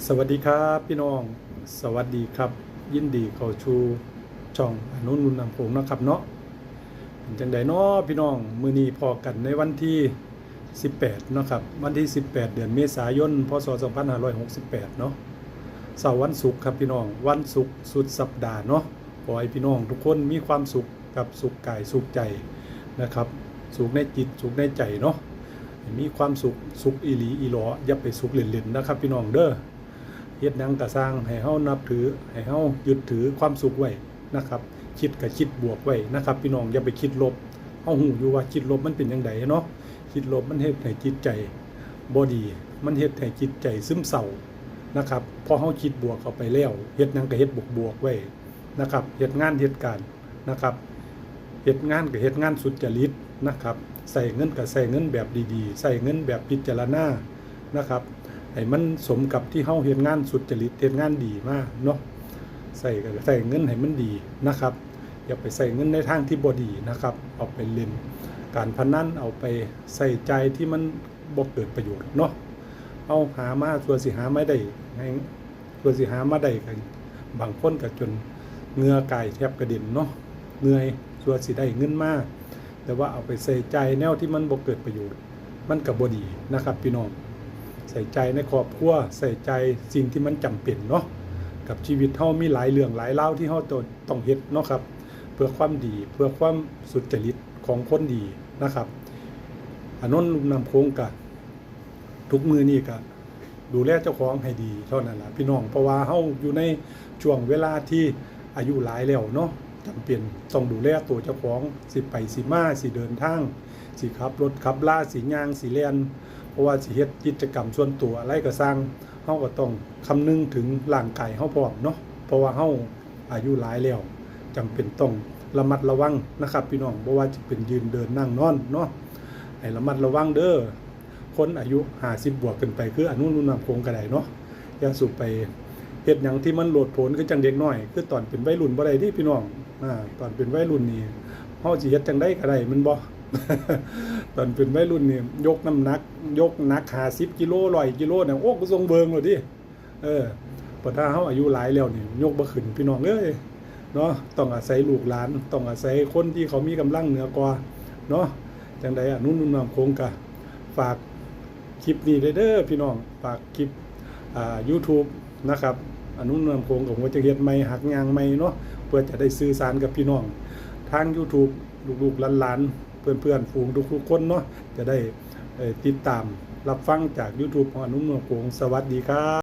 สวัสดีครับพี่น้องสวัสดีครับยินดีเข้าชูช่องอนุนุนนำโขงนะครับเนาะเป็นจังใดเนาะพี่น้องมื้อนี้พอกันในวันที่18เนาะครับวันที่18เดือนเมษายนพศ2568เนาะเสาร์วันศุกร์ครับพี่น้องวันศุกร์สุดสัปดาห์เนาะขอให้พี่น้องทุกคนมีความสุขกับสุขกายสุขใจนะครับสุขในจิตสุขในใจเนาะมีความสุขอีหลีอีหลออย่าไปสุขเล่นๆนะครับพี่น้องเด้อเฮ็ดหยังก็สร้างให้เฮานับถือให้เฮายึดถือความสุขไว้นะครับคิดก็คิดบวกไว้นะครับพี่น้องอย่าไปคิดลบเฮาฮู้อยู่ว่าคิดลบมันเป็นจังไดเนาะคิดลบมันเฮ็ดให้จิตใจบ่ดีมันเฮ็ดให้จิตใจซึมเศร้านะครับพอเฮาคิดบวกเข้าไปแล้วเฮ็ดหยังก็เฮ็ดบวกไว้นะครับเฮ็ดงานเฮ็ดการนะครับเฮ็ดงานก็เฮ็ดงานสุจริตนะครับใส่เงินก็ใส่เงินแบบดีๆใส่เงินแบบพิจารณานะครับให้มันสมกับที่เฮาเฮ็ดงานสุจริตเฮ็ดงานดีมากเนาะใส่เงินให้มันดีนะครับอย่าไปใส่เงินในทางที่บ่ดีนะครับเอาไปเล่นการพนันเอาไปใส่ใจที่มันบ่เกิดประโยชน์เนาะเอาหามาส่วนสิหาไม่ได้ให้ส่วนสิหามาได้ก็บางคนก็จนเหงื่อกายแทบกระเด็นเนาะเหนื่อยส่วนสิได้เงินมาแต่ว่าเอาไปใส่ใจแนวที่มันบ่เกิดประโยชน์มันก็บ่ดีนะครับพี่น้องใส่ใจในครอบครัวใส่ใจสิ่งที่มันจำเป็นเนาะกับชีวิตเฮามีหลายเรื่องหลายราวที่เฮาต้องเฮ็ดเนาะครับเพื่อความดีเพื่อความสุจริตของคนดีนะครับอานนท์ลุ่มน้ำโขงก็ทุกมือนี่ก็ดูแลเจ้าของให้ดีเท่านั้นล่ะพี่น้องเพราะว่าเฮาอยู่ในช่วงเวลาที่อายุหลายแล้วเนาะจำเป็นต้องดูแลตัวเจ้าของสิไปสิมาสิเดินทางสิขับรถขับลาสิย่างสิเลียนเพราะว่าสิเฮ็ดกิจกรรมส่วนตัวอะไรก็สร้างเฮาก็ต้องคำนึงถึงร่างกายเฮาพร้อมเนาะเพราะว่าเฮาอายุหลายแล้วจำเป็นต้องระมัดระวังนะครับพี่น้องบ่ว่าจะเป็นยืนเดินนั่งนอนเนาะให้ระมัดระวังเด้อคนอายุ50บวกขึ้นไปคืออนุนุนนำโขงก็ได้เนาะอย่าสูบไปเฮ็ดหยังที่มันโลดโผนคือจังเด็กน้อยคือตอนเป็นวัยรุ่นบ่ได้ที่พี่น้องตอนเป็นวัยรุ่นนี่เฮาสิเฮ็ดจังได๋ก็ได้มันบ่ ตอนเป็นวัยรุ่นนี่ยกน้ำหนักยกหนัก50กิโล100กิโลเนี่ยโอ้ก็ทรงเบิงเลยดิพอถ้าเฮาอายุหลายแล้วนี่ยกบ่ขึ้นพี่น้องเอ้ยเนาะต้องอาศัยลูกหลานต้องอาศัยคนที่เขามีกำลังเหนือกว่าเนาะจังได๋นุ่นนำโขงก็ฝากคลิปนี้เด้อพี่น้องฝากคลิปYouTube นะครับอนุนำโขงของว่าจะเฮ็ดใหม่หักยางใหม่เนาะเพื่อจะได้สื่อสารกับพี่น้องทาง YouTube ลูกๆหลานๆเพื่อนๆฝูงทุกคนเนาะจะได้ติดตามรับฟังจาก YouTube ของอนุนำโขงสวัสดีครับ